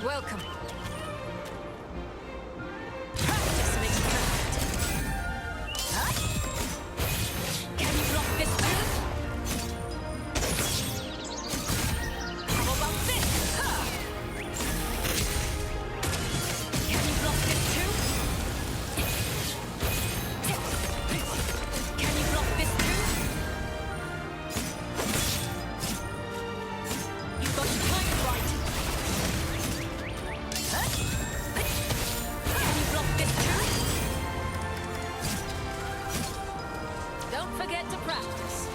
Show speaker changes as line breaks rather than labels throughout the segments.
Welcome. Practice makes perfect. Huh? Can you block this too? How about this? Huh? Can you block this too? Can you block this too? You've got to time it right. Don't forget to practice.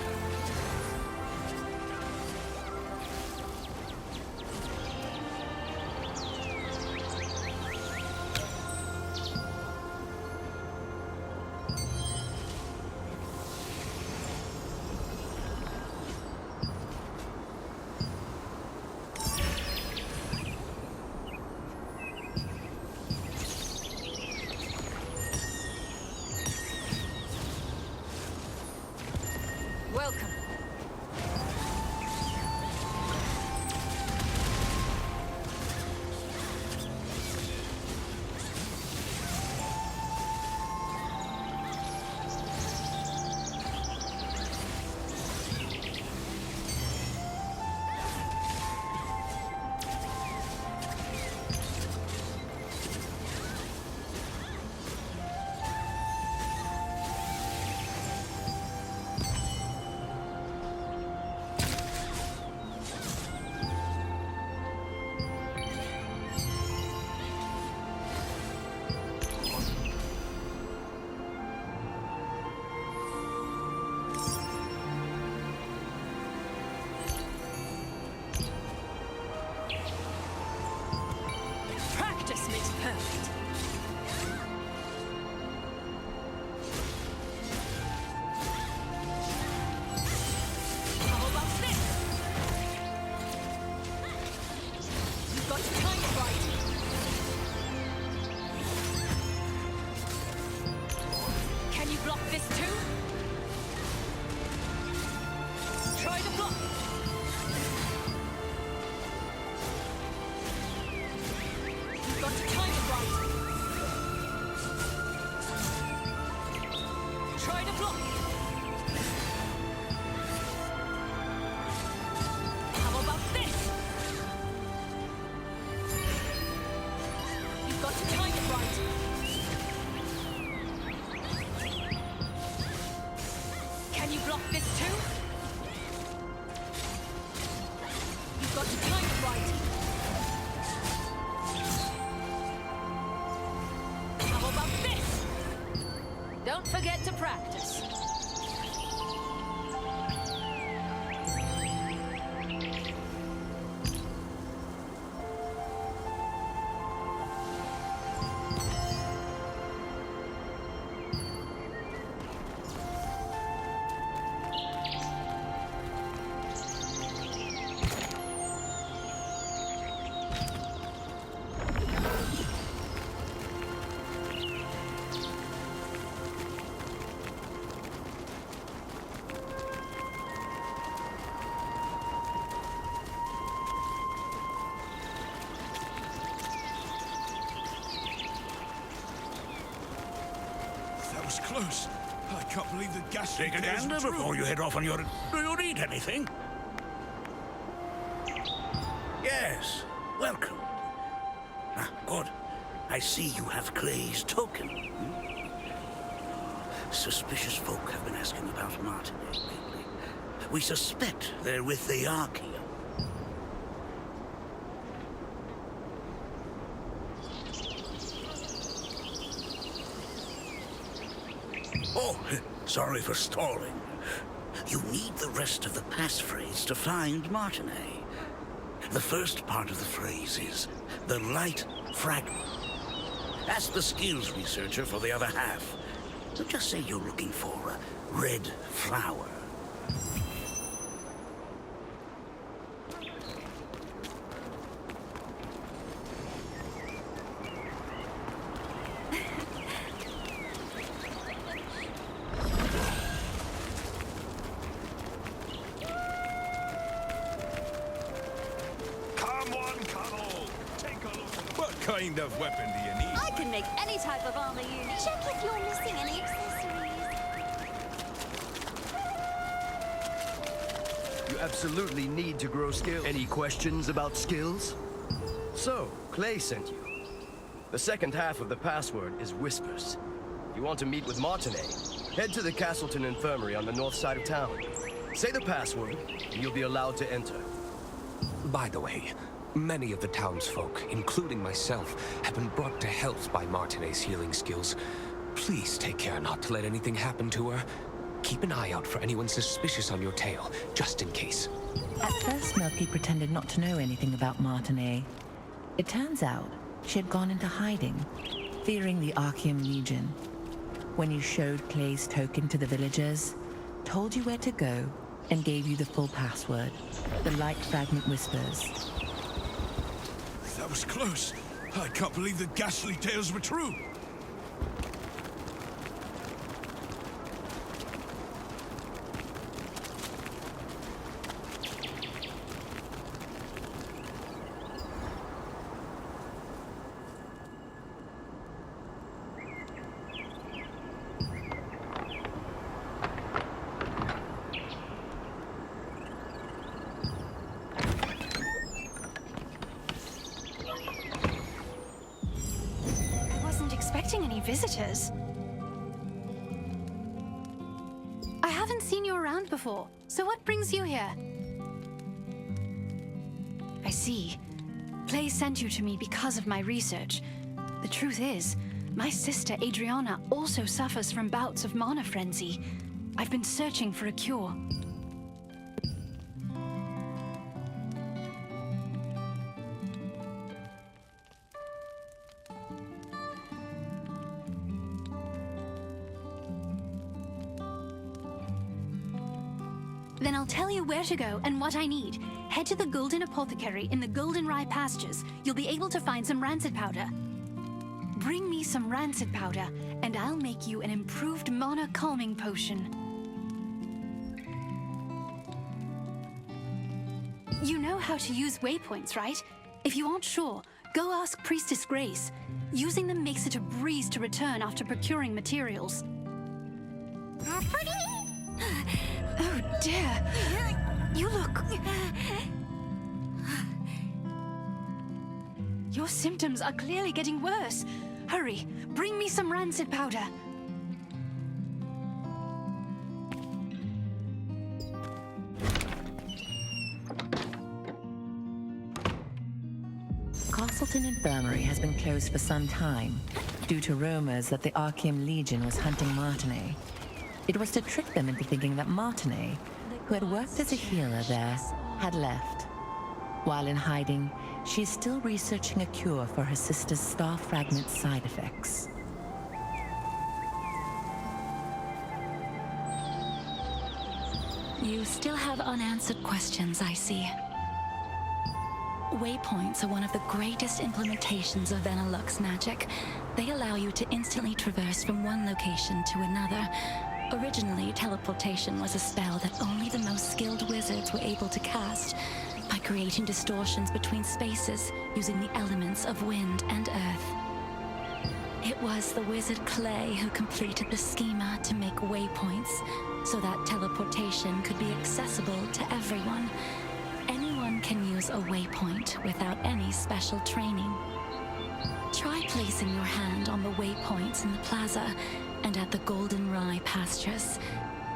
Welcome. Practice makes perfect. How about this? You've got to time it right. Can you block this too? Try to block. You've got to time it right. Try to block. How about this? You've got to time it right. Can you block this too? You've got to time it right. How about this? Don't forget to practice.
That was close. I can't believe the gas.
Take a gander before you head off on your... Do you need anything? Yes, welcome. Ah, good. I see you have Clay's token. Suspicious folk have been asking about Martinez lately. We suspect they're with the Archaea. Oh, sorry for stalling. You need the rest of the passphrase to find Martinez. The first part of the phrase is the light fragment. Ask the skills researcher for the other half. So just say you're looking for a red flower.
Come on, Carl. Take a look. What kind of weapon do you need?
I can make any type of armor you need. Check if you're missing any accessories.
You absolutely need to grow skills. Any questions about skills? So, Clay sent you. The second half of the password is Whispers. If you want to meet with Martinet, head to the Castleton Infirmary on the north side of town. Say the password, and you'll be allowed to enter.
By the way, many of the townsfolk, including myself, have been brought to health by Martinet's healing skills. Please take care not to let anything happen to her. Keep an eye out for anyone suspicious on your tail, just in case.
At first, Milky pretended not to know anything about Martinet. It turns out she had gone into hiding, fearing the Archeum Legion. When you showed Clay's token to the villagers, told you where to go, and gave you the full password, the Light Fragment Whispers.
That was close. I can't believe the ghastly tales were true.
I wasn't expecting any visitors. I haven't seen you around before, so what brings you here? I see. Clay sent you to me because of my research. The truth is, my sister Adriana also suffers from bouts of mana frenzy. I've been searching for a cure. Then I'll tell you where to go and what I need. Head to the Golden Apothecary in the Goldenrye pastures. You'll be able to find some rancid powder. Bring me some rancid powder, and I'll make you an improved mana calming potion. You know how to use waypoints, right? If you aren't sure, go ask Priestess Grace. Using them makes it a breeze to return after procuring materials. Oh dear! You look... Your symptoms are clearly getting worse. Hurry, bring me some rancid powder.
Castleton Infirmary has been closed for some time, due to rumors that the Archeum Legion was hunting Martinet. It was to trick them into thinking that Martinet, who had worked as a healer there, had left. While in hiding, she is still researching a cure for her sister's star fragment side effects.
You still have unanswered questions, I see. Waypoints are one of the greatest implementations of Venilux magic. They allow you to instantly traverse from one location to another. Originally, teleportation was a spell that only the most skilled wizards were able to cast, by creating distortions between spaces using the elements of wind and earth. It was the wizard Clay who completed the schema to make waypoints, so that teleportation could be accessible to everyone. Anyone can use a waypoint without any special training. Try placing your hand on the waypoints in the plaza and at the Goldenrye pastures.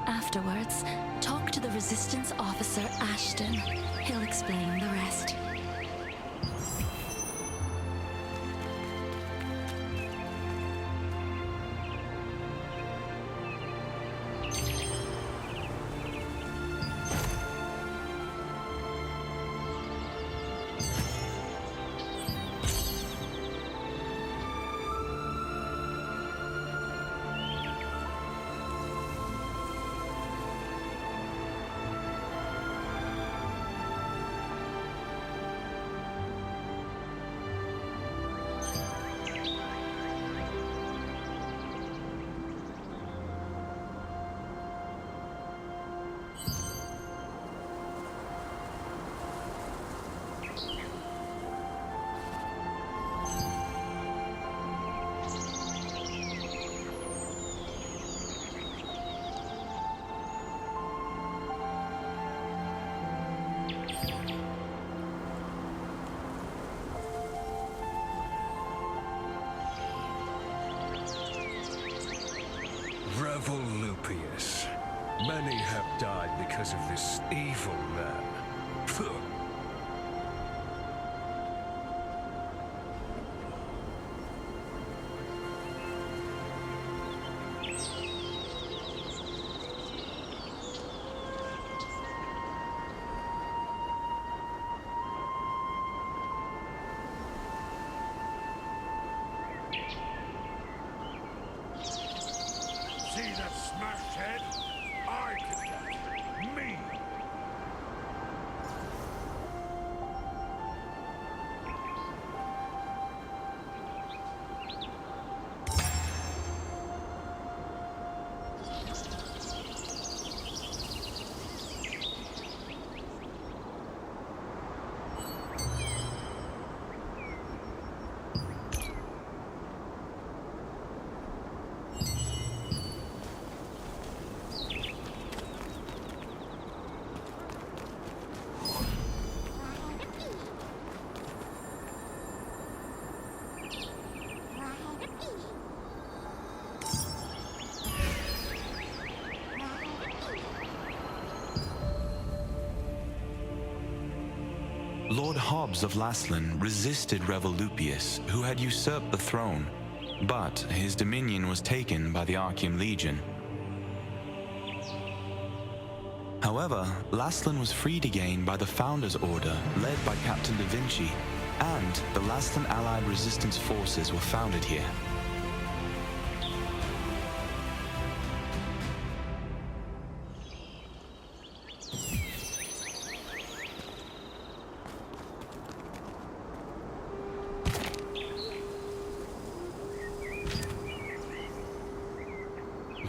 Afterwards, talk to the Resistance officer Ashton. He'll explain the rest.
Many have died because of this evil man. See that smashed head? I did that. Me!
Lord Hobbs of Laslan resisted Revolupius, who had usurped the throne, but his dominion was taken by the Archium Legion. However, Laslan was freed again by the Founders Order, led by Captain Da Vinci, and the Laslan Allied Resistance Forces were founded here.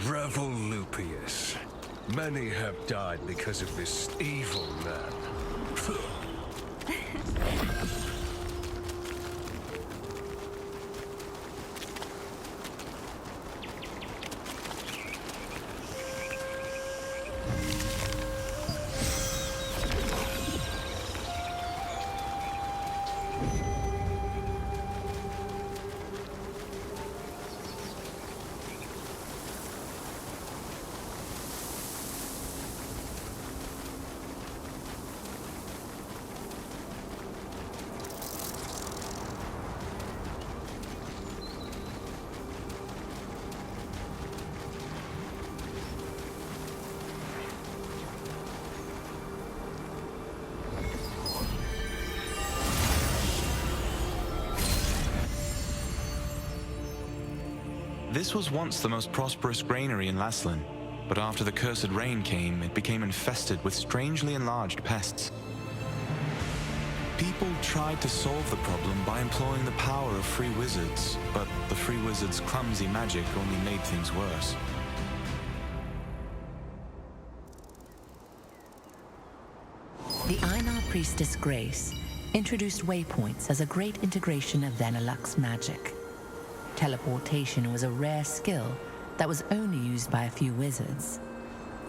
Revolupius. Many have died because of this evil man.
This was once the most prosperous granary in Laslan, but after the cursed rain came, it became infested with strangely enlarged pests. People tried to solve the problem by employing the power of free wizards, but the free wizards' clumsy magic only made things worse.
The Einar priestess Grace introduced waypoints as a great integration of Venelux magic. Teleportation was a rare skill that was only used by a few wizards.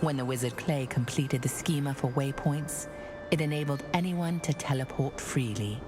When the wizard Clay completed the schema for waypoints, it enabled anyone to teleport freely.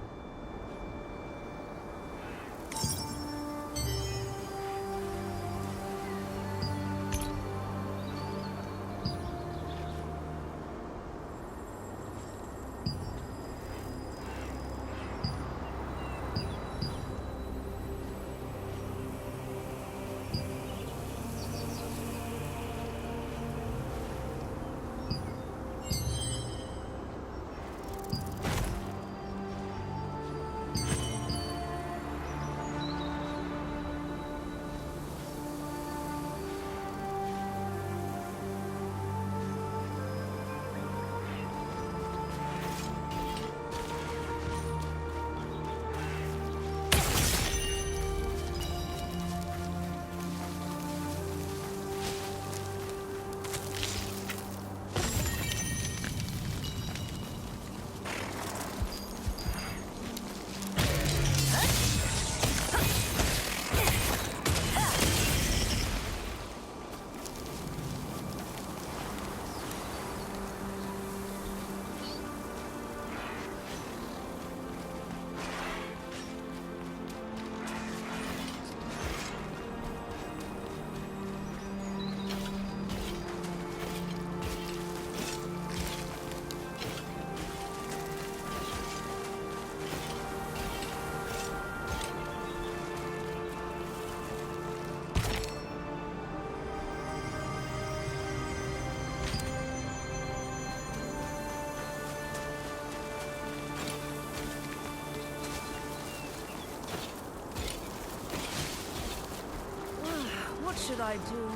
I do?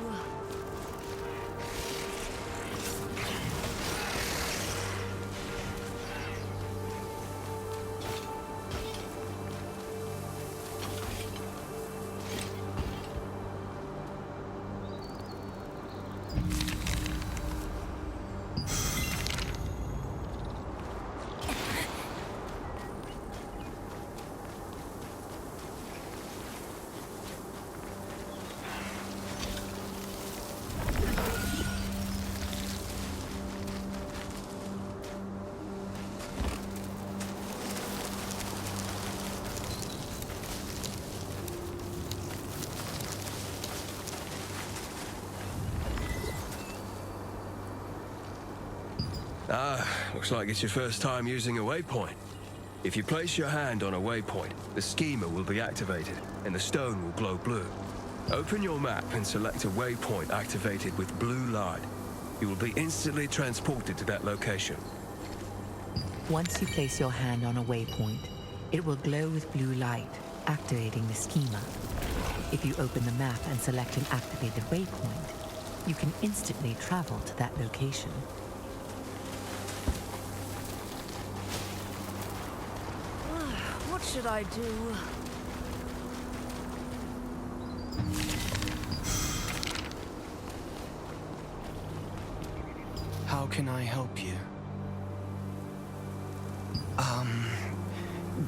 Looks like it's your first time using a waypoint. If you place your hand on a waypoint, the schema will be activated, and the stone will glow blue. Open your map and select a waypoint activated with blue light. You will be instantly transported to that location.
Once you place your hand on a waypoint, it will glow with blue light, activating the schema. If you open the map and select an activated waypoint, you can instantly travel to that location.
What should I do?
How can I help you?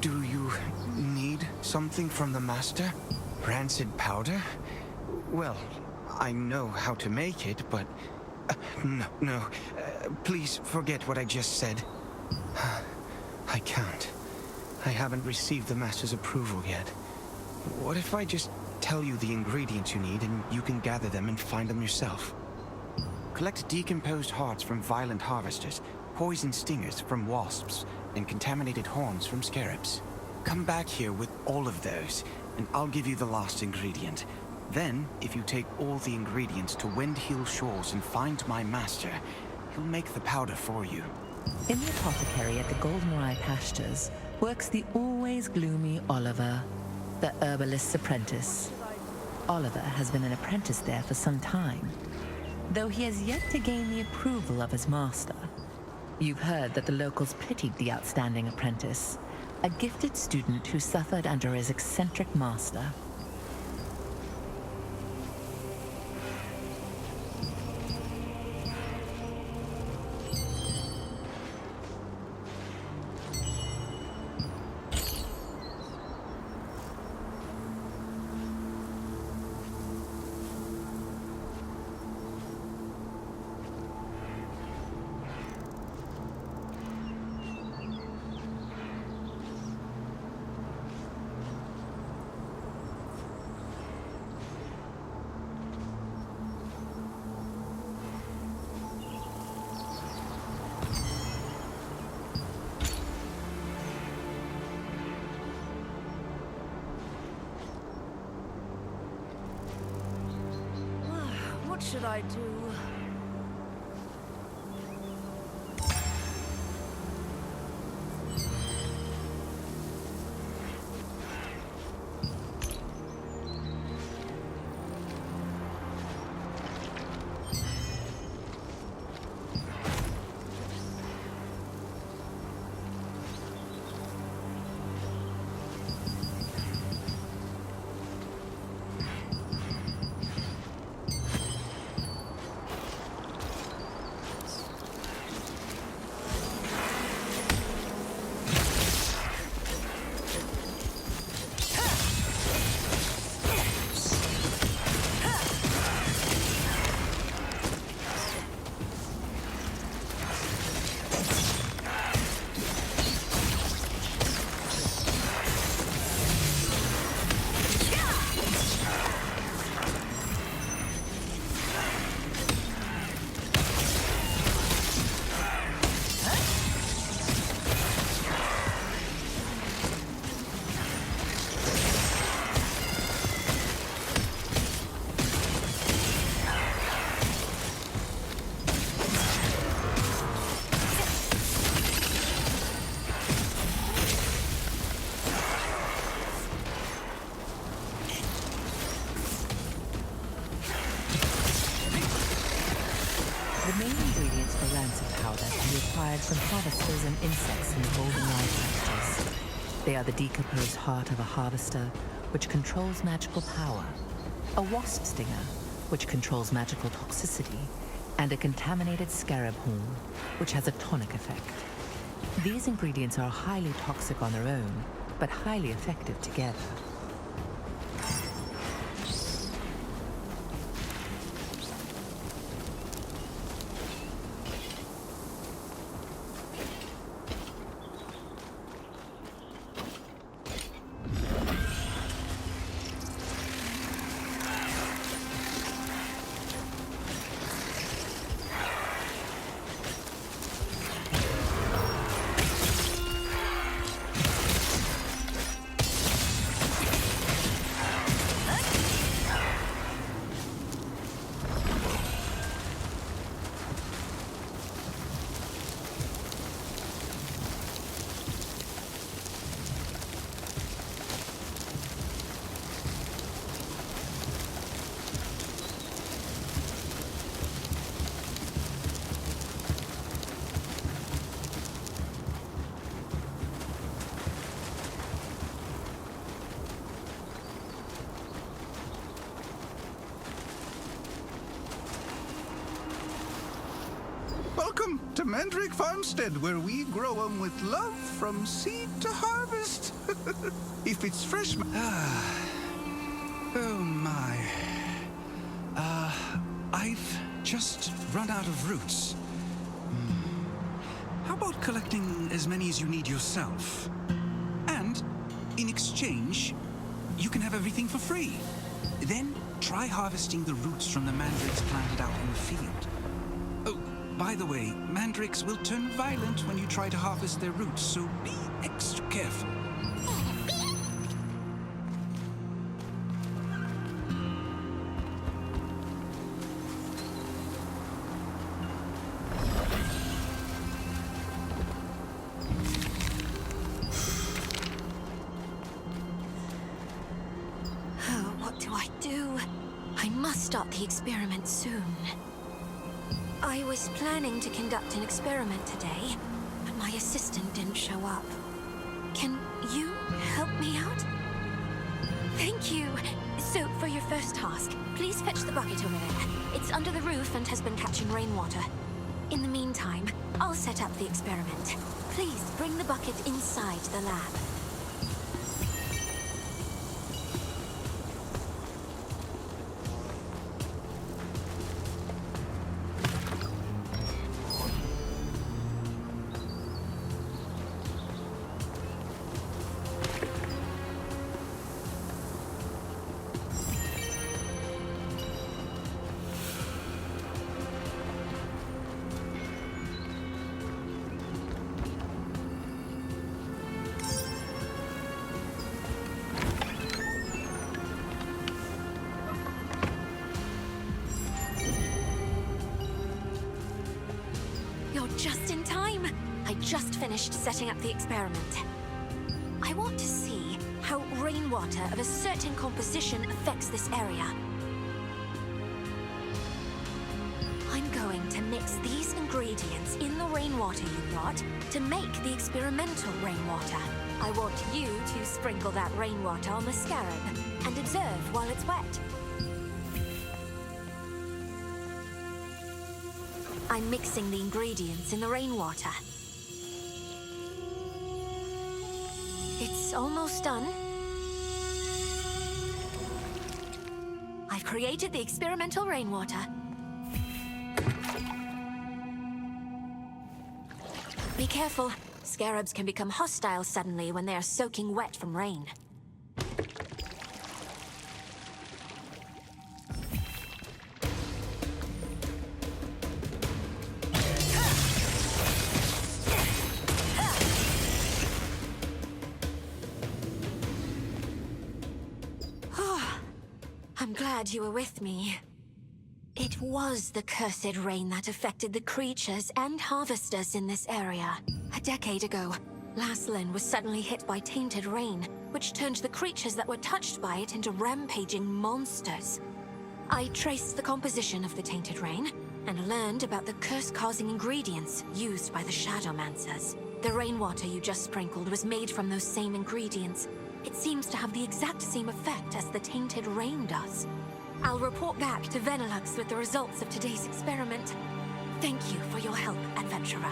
Do you need something from the Master? Rancid powder? Well, I know how to make it, but... No. Please forget what I just said. I can't. I haven't received the Master's approval yet. What if I just tell you the ingredients you need and you can gather them and find them yourself? Collect decomposed hearts from violent harvesters, poison stingers from wasps, and contaminated horns from scarabs. Come back here with all of those, and I'll give you the last ingredient. Then, if you take all the ingredients to Windhill Shores and find my Master, he'll make the powder for you.
In the apothecary at the Goldenrye pastures works the always gloomy Oliver, the herbalist's apprentice. Oliver has been an apprentice there for some time, though he has yet to gain the approval of his master. You've heard that the locals pitied the outstanding apprentice, a gifted student who suffered under his eccentric master.
What should I do?
ingredients for rancid powder can be acquired from harvesters and insects in the goldenrod pastures. They are the decomposed heart of a harvester, which controls magical power, a wasp stinger, which controls magical toxicity, and a contaminated scarab horn, which has a tonic effect. These ingredients are highly toxic on their own, but highly effective together.
Welcome to Mandrake Farmstead, where we grow 'em with love from seed to harvest. If it's fresh... Oh my. I've just run out of roots. How about collecting as many as you need yourself? And, in exchange, you can have everything for free. Then, try harvesting the roots from the mandrakes planted out in the field. Oh, by the way, mandrakes will turn violent when you try to harvest their roots, so be extra careful.
What do I do? I must start the experiment soon. I was planning to conduct an experiment today, but my assistant didn't show up. Can you help me out? Thank you. So, for your first task, please fetch the bucket over there. It's under the roof and has been catching rainwater. In the meantime, I'll set up the experiment. Please bring the bucket inside the lab. Just in time! I just finished setting up the experiment. I want to see how rainwater of a certain composition affects this area. I'm going to mix these ingredients in the rainwater you brought to make the experimental rainwater. I want you to sprinkle that rainwater on the scarab and observe while it's wet. I'm mixing the ingredients in the rainwater. It's almost done. I've created the experimental rainwater. Be careful. Scarabs can become hostile suddenly when they are soaking wet from rain. I'm glad you were with me. It was the cursed rain that affected the creatures and harvesters in this area. A decade ago, Laslin was suddenly hit by tainted rain, which turned the creatures that were touched by it into rampaging monsters. I traced the composition of the tainted rain and learned about the curse-causing ingredients used by the Shadowmancers. The rainwater you just sprinkled was made from those same ingredients. It seems to have the exact same effect as the tainted rain does. I'll report back to Venilux with the results of today's experiment. Thank you for your help, adventurer.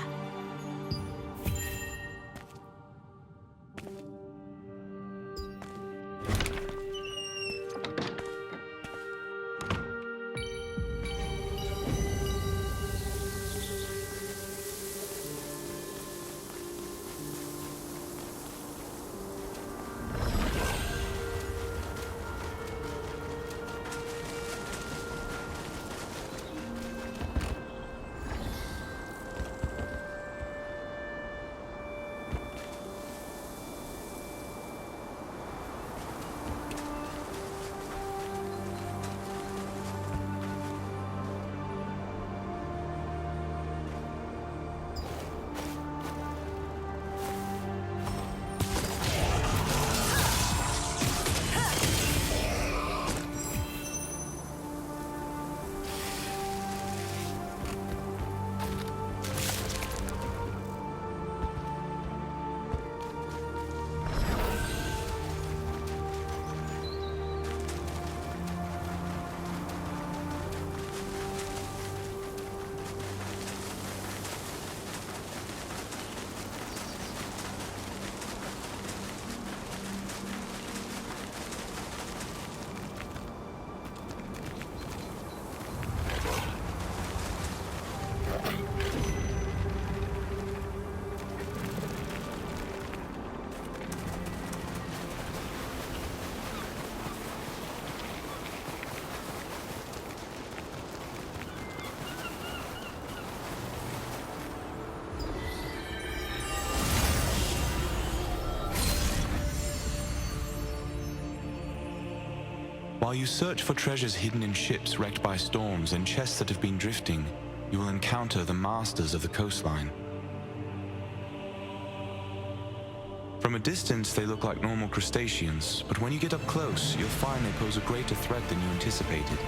While you search for treasures hidden in ships wrecked by storms and chests that have been drifting, you will encounter the masters of the coastline. From a distance, they look like normal crustaceans, but when you get up close, you'll find they pose a greater threat than you anticipated.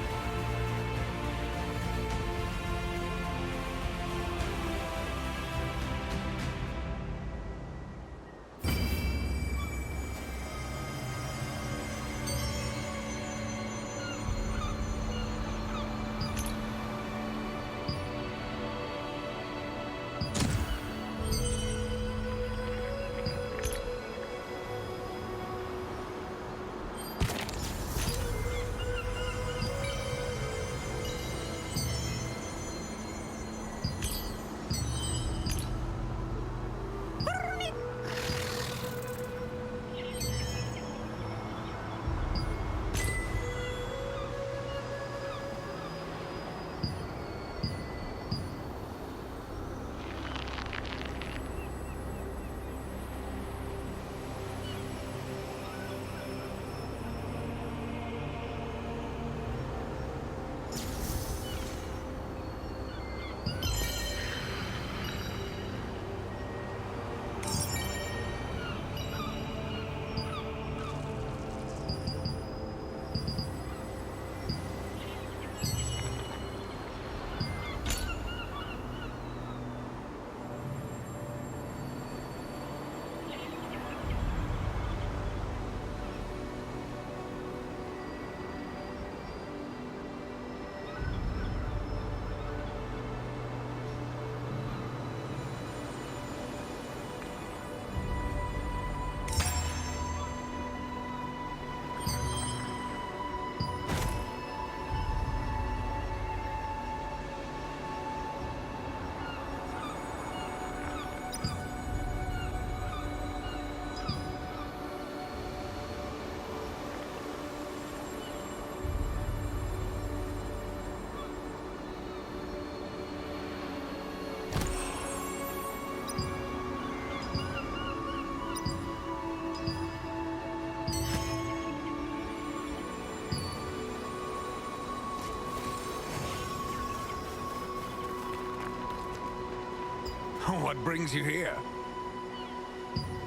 What brings you here?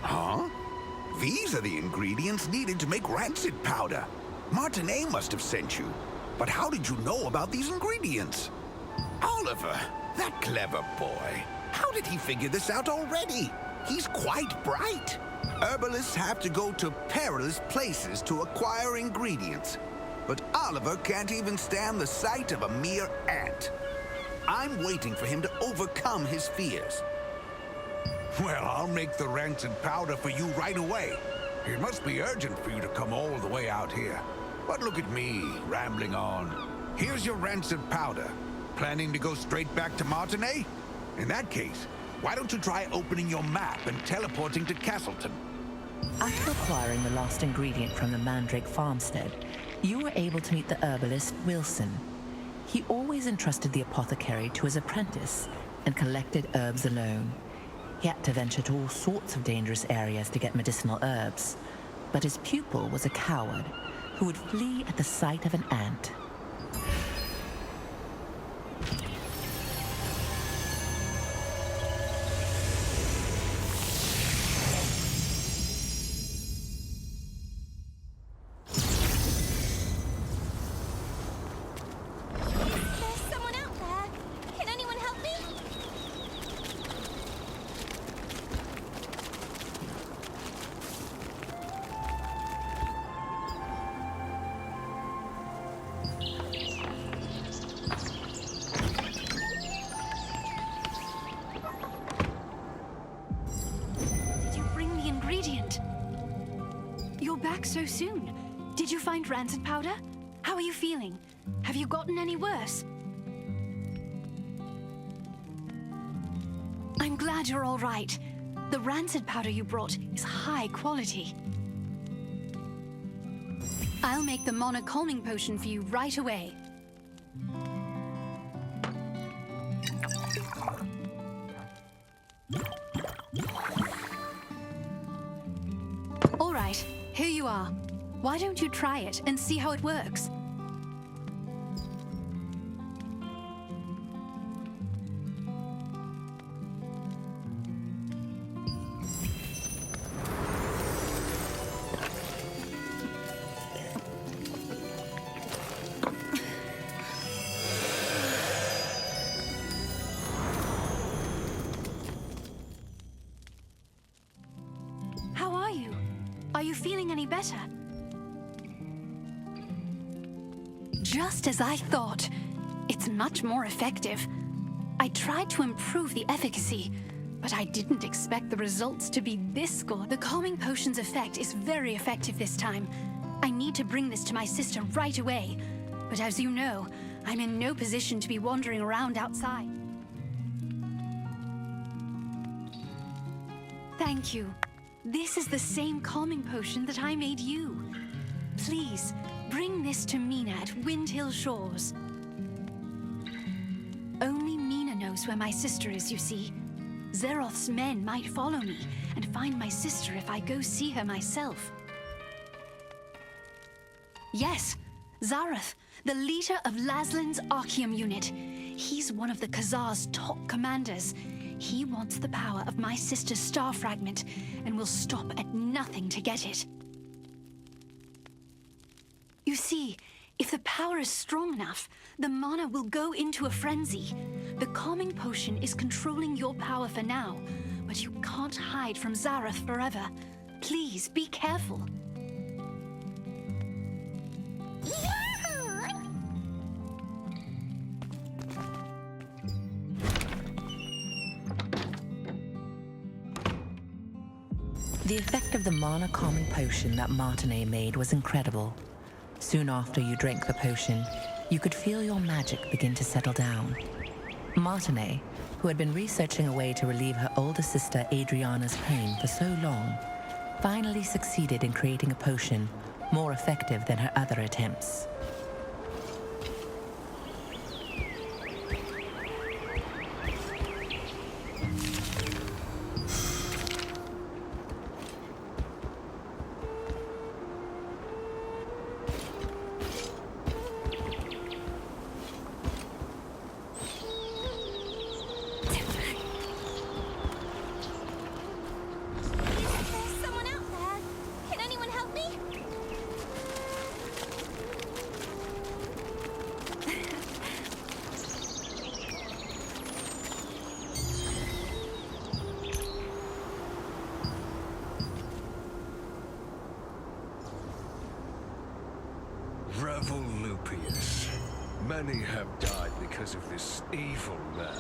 Huh? These are the ingredients needed to make rancid powder. Martinet must have sent you. But how did you know about these ingredients? Oliver, that clever boy. How did he figure this out already? He's quite bright. Herbalists have to go to perilous places to acquire ingredients. But Oliver can't even stand the sight of a mere ant. I'm waiting for him to overcome his fears.
Well, I'll make the rancid powder for you right away. It must be urgent for you to come all the way out here. But look at me, rambling on. Here's your rancid powder. Planning to go straight back to Martinez? In that case, why don't you try opening your map and teleporting to Castleton?
After acquiring the lost ingredient from the Mandrake farmstead, you were able to meet the herbalist Wilson. He always entrusted the apothecary to his apprentice and collected herbs alone. He had to venture to all sorts of dangerous areas to get medicinal herbs, but his pupil was a coward who would flee at the sight of an ant.
You're back so soon. Did you find rancid powder? How are you feeling? Have you gotten any worse? I'm glad you're all right. The rancid powder you brought is high quality. I'll make the Mana calming potion for you right away. All right, here you are. Why don't you try it and see how it works? How are you? Are you feeling any better? Just as I thought. It's much more effective. I tried to improve the efficacy, but I didn't expect the results to be this good. The calming potion's effect is very effective this time. I need to bring this to my sister right away. But as you know, I'm in no position to be wandering around outside. Thank you. This is the same calming potion that I made you. Please, bring this to Mina at Windhill Shores. Only Mina knows where my sister is, you see. Zeroth's men might follow me and find my sister if I go see her myself. Yes, Zarath, the leader of Laslin's Archeum unit. He's one of the Khazar's top commanders. He wants the power of my sister's star fragment and will stop at nothing to get it. You see, if the power is strong enough, the mana will go into a frenzy. The calming potion is controlling your power for now, but you can't hide from Zarath forever. Please, be careful.
The effect of the mana calming potion that Martinez made was incredible. Soon after you drank the potion, you could feel your magic begin to settle down. Martinez, who had been researching a way to relieve her older sister Adriana's pain for so long, finally succeeded in creating a potion more effective than her other attempts.
Apius. Many have died because of this evil man.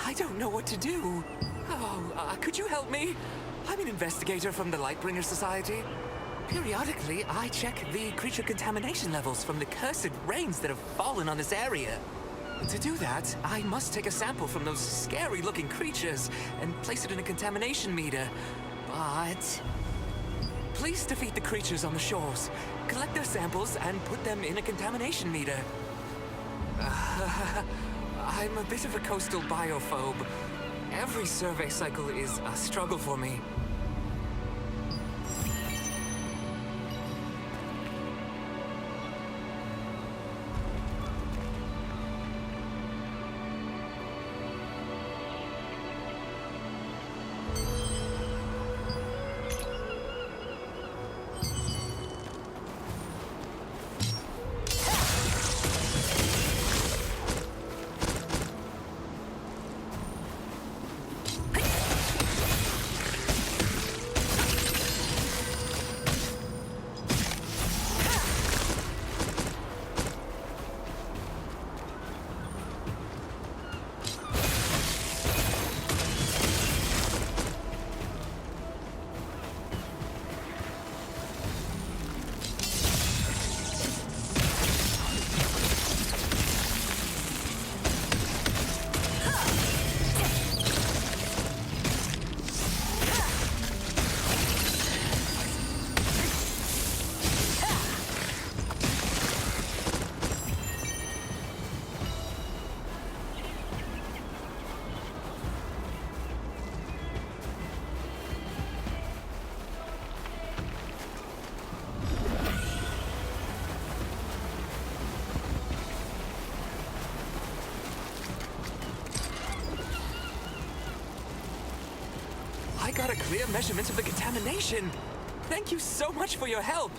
I don't know what to do. Oh, could you help me? I'm an investigator from the Lightbringer Society. Periodically, I check the creature contamination levels from the cursed rains that have fallen on this area. To do that, I must take a sample from those scary-looking creatures and place it in a contamination meter. But please defeat the creatures on the shores, collect their samples, and put them in a contamination meter. I'm a bit of a coastal biophobe. Every survey cycle is a struggle for me. I got a clear measurement of the contamination. Thank you so much for your help.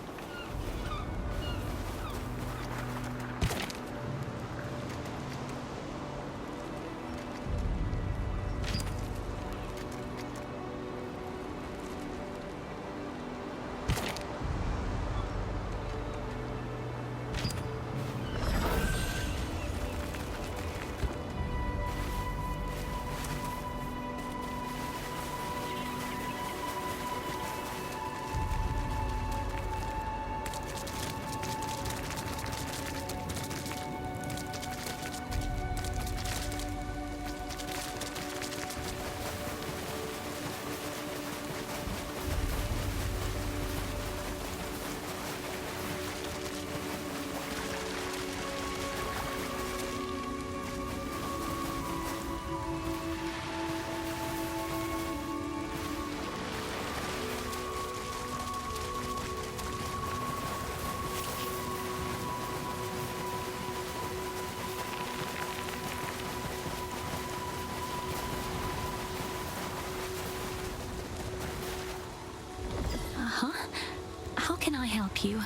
help you.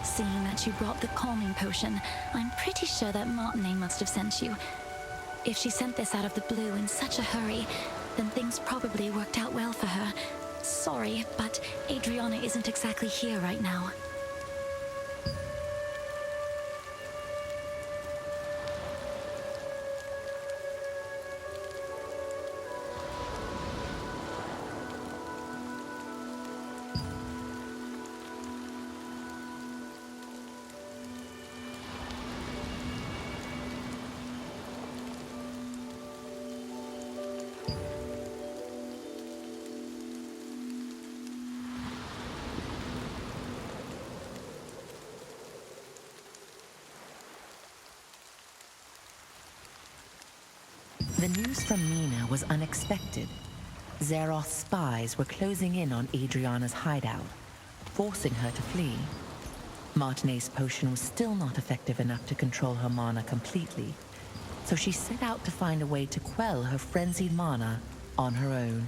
Seeing that you brought the calming potion, I'm pretty sure that Martinet must have sent you. If she sent this out of the blue in such a hurry, then things probably worked out well for her. Sorry, but Adriana isn't exactly here right now.
The news from Nina was unexpected. Zeroth's spies were closing in on Adriana's hideout, forcing her to flee. Martinet's potion was still not effective enough to control her mana completely, so she set out to find a way to quell her frenzied mana on her own.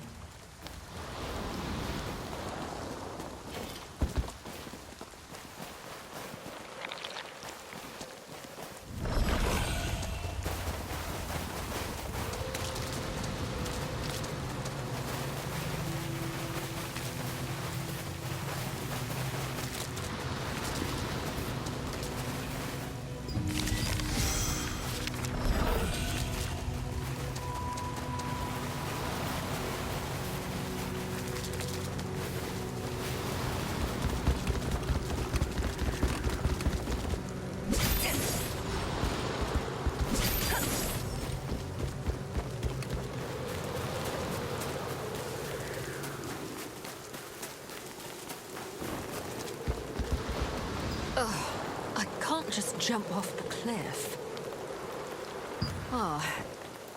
Just jump off the cliff.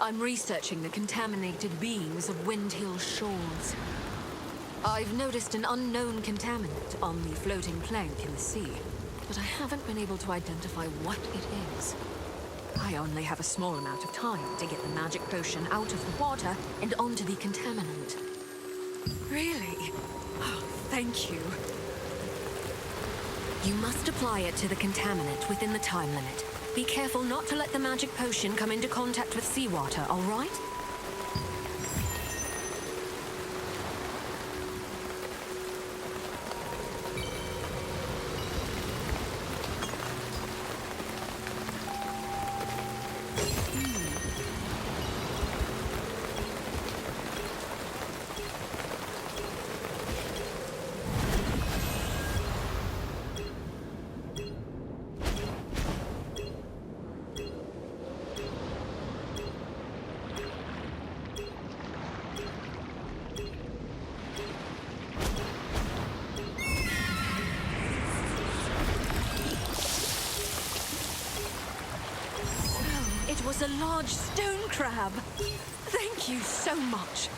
I'm researching the contaminated beings of Windhill Shores. I've noticed an unknown contaminant on the floating plank in the sea, but I haven't been able to identify what it is. I only have a small amount of time to get the magic potion out of the water and onto the contaminant. Really? Oh, thank you. You must apply it to the contaminant within the time limit. Be careful not to let the magic potion come into contact with seawater, all right? It was a large stone crab. Thank you so much.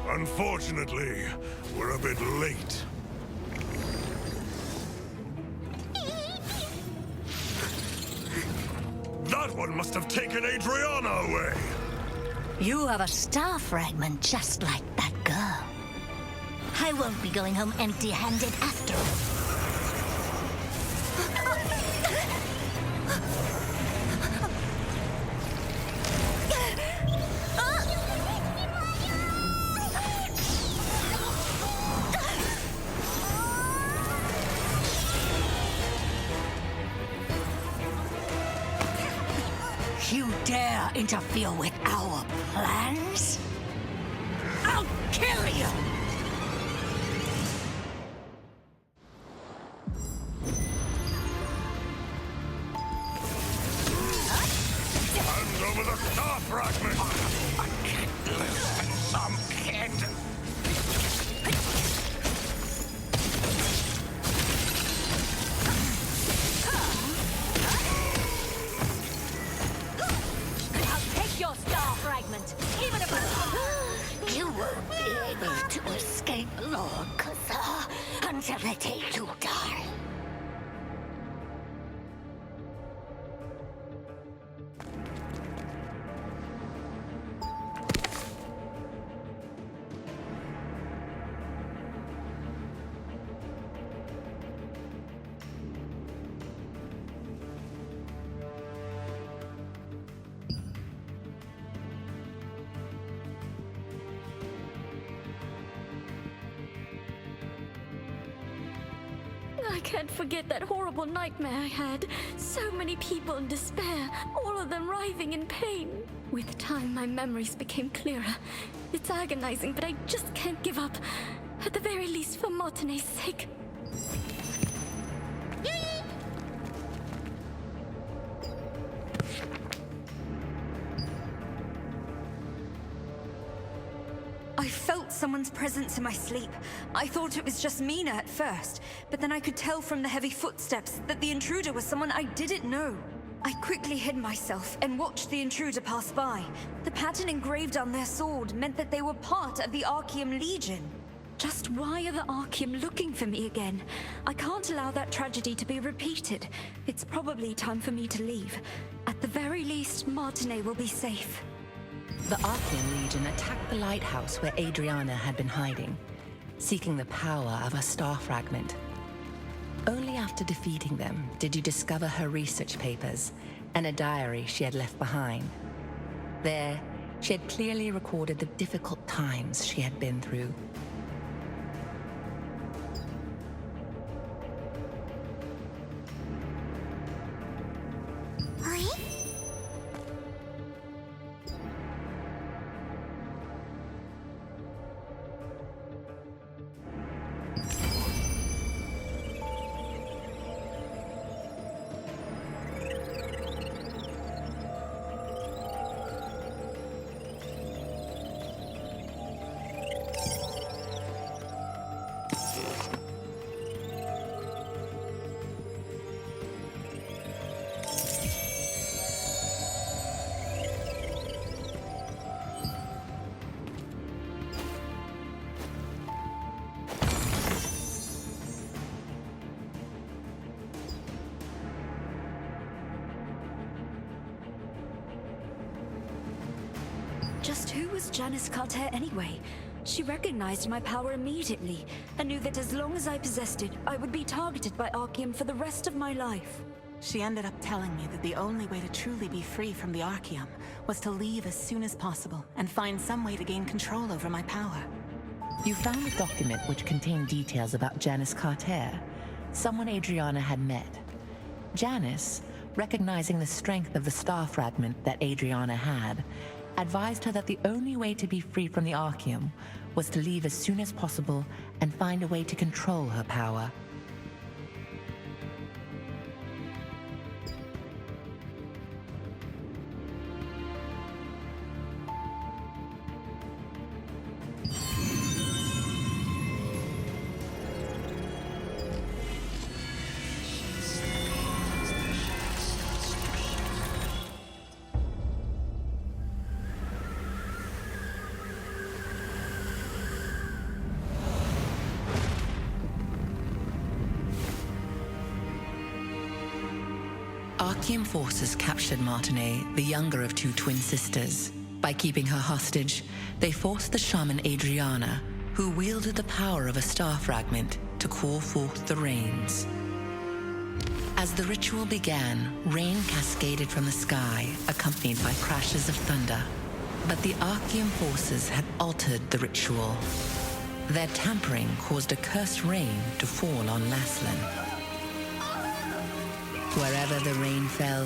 Unfortunately, we're a bit late. That one must have taken Adriana away!
You have a star fragment just like that girl. I won't be going home empty-handed after all. interfere with our plans, I'll kill you!
Hand over the star fragment! I can't listen, some kid!
I'll take your star fragment, even if you won't be able to escape Lord Cathar until the day you die.
I can't forget that horrible nightmare I had. So many people in despair, all of them writhing in pain. With time, my memories became clearer. It's agonizing, but I just can't give up. At the very least, for Martine's sake.
I felt someone's presence in my sleep. I thought it was just Mina at first, but then I could tell from the heavy footsteps that the intruder was someone I didn't know. I quickly hid myself and watched the intruder pass by. The pattern engraved on their sword meant that they were part of the Archeum Legion. Just why are the Archeum looking for me again? I can't allow that tragedy to be repeated. It's probably time for me to leave. At the very least, Martine will be safe.
The Archeum Legion attacked the lighthouse where Adriana had been hiding, seeking the power of a star fragment. Only after defeating them did you discover her research papers and a diary she had left behind. There, she had clearly recorded the difficult times she had been through.
Just who was Janice Carter anyway? She recognized my power immediately and knew that as long as I possessed it, I would be targeted by Archeum for the rest of my life.
She ended up telling me that the only way to truly be free from the Archeum was to leave as soon as possible and find some way to gain control over my power.
You found a document which contained details about Janice Carter, someone Adriana had met. Janice, recognizing the strength of the star fragment that Adriana had, advised her that the only way to be free from the Archeum was to leave as soon as possible and find a way to control her power. Archeum forces captured Martine, the younger of two twin sisters. By keeping her hostage, they forced the shaman Adriana, who wielded the power of a star fragment, to call forth the rains. As the ritual began, rain cascaded from the sky, accompanied by crashes of thunder. But the Archeum forces had altered the ritual. Their tampering caused a cursed rain to fall on Laslan. Wherever the rain fell,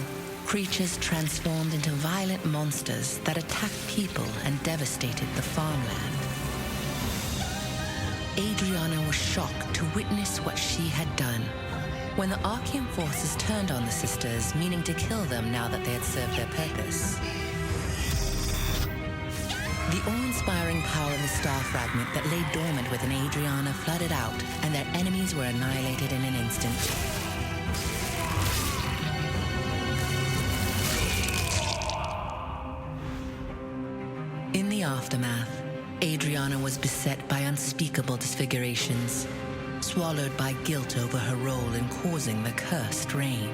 Creatures transformed into violent monsters that attacked people and devastated the farmland. Adriana was shocked to witness what she had done. When the Archeum forces turned on the sisters, meaning to kill them now that they had served their purpose. The awe-inspiring power of the star fragment that lay dormant within Adriana flooded out, and their enemies were annihilated in an instant. In the aftermath, Adriana was beset by unspeakable disfigurations, swallowed by guilt over her role in causing the cursed rain.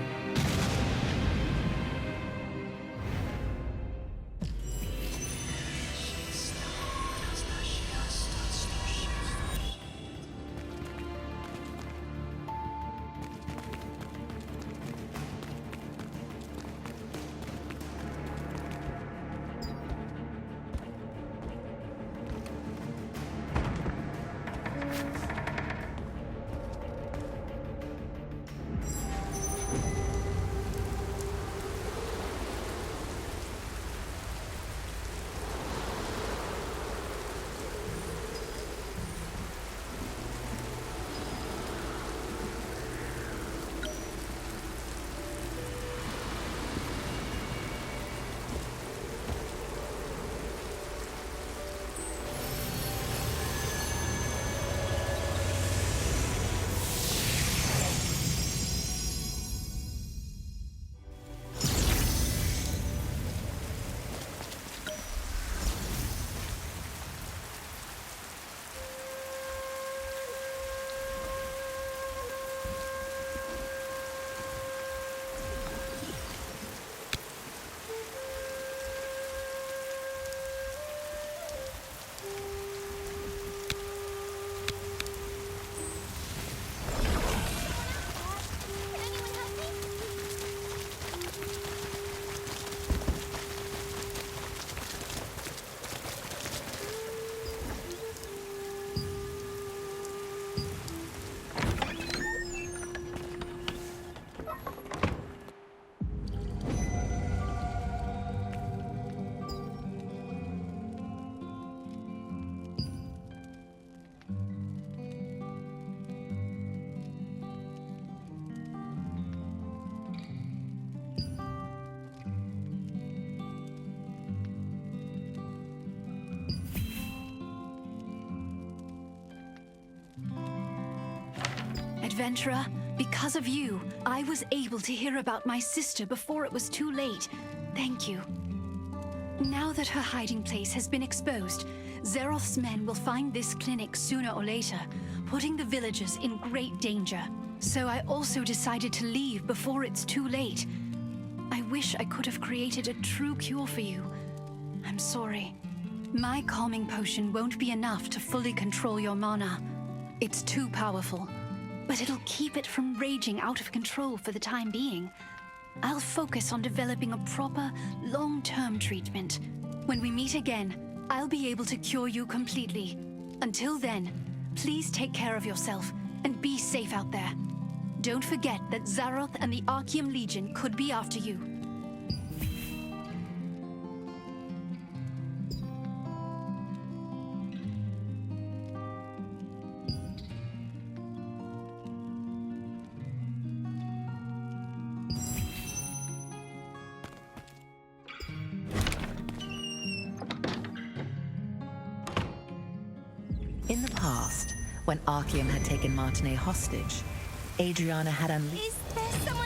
Adventurer, because of you, I was able to hear about my sister before it was too late. Thank you. Now that her hiding place has been exposed, Zeroth's men will find this clinic sooner or later, putting the villagers in great danger. So I also decided to leave before it's too late. I wish I could have created a true cure for you. I'm sorry. My calming potion won't be enough to fully control your mana. It's too powerful, but it'll keep it from raging out of control for the time being. I'll focus on developing a proper, long-term treatment. When we meet again, I'll be able to cure you completely. Until then, please take care of yourself and be safe out there. Don't forget that Zaroth and the Archeum Legion could be after you.
In the past, when Archeum had taken Martinet hostage, Adriana had unleashed...
Is there someone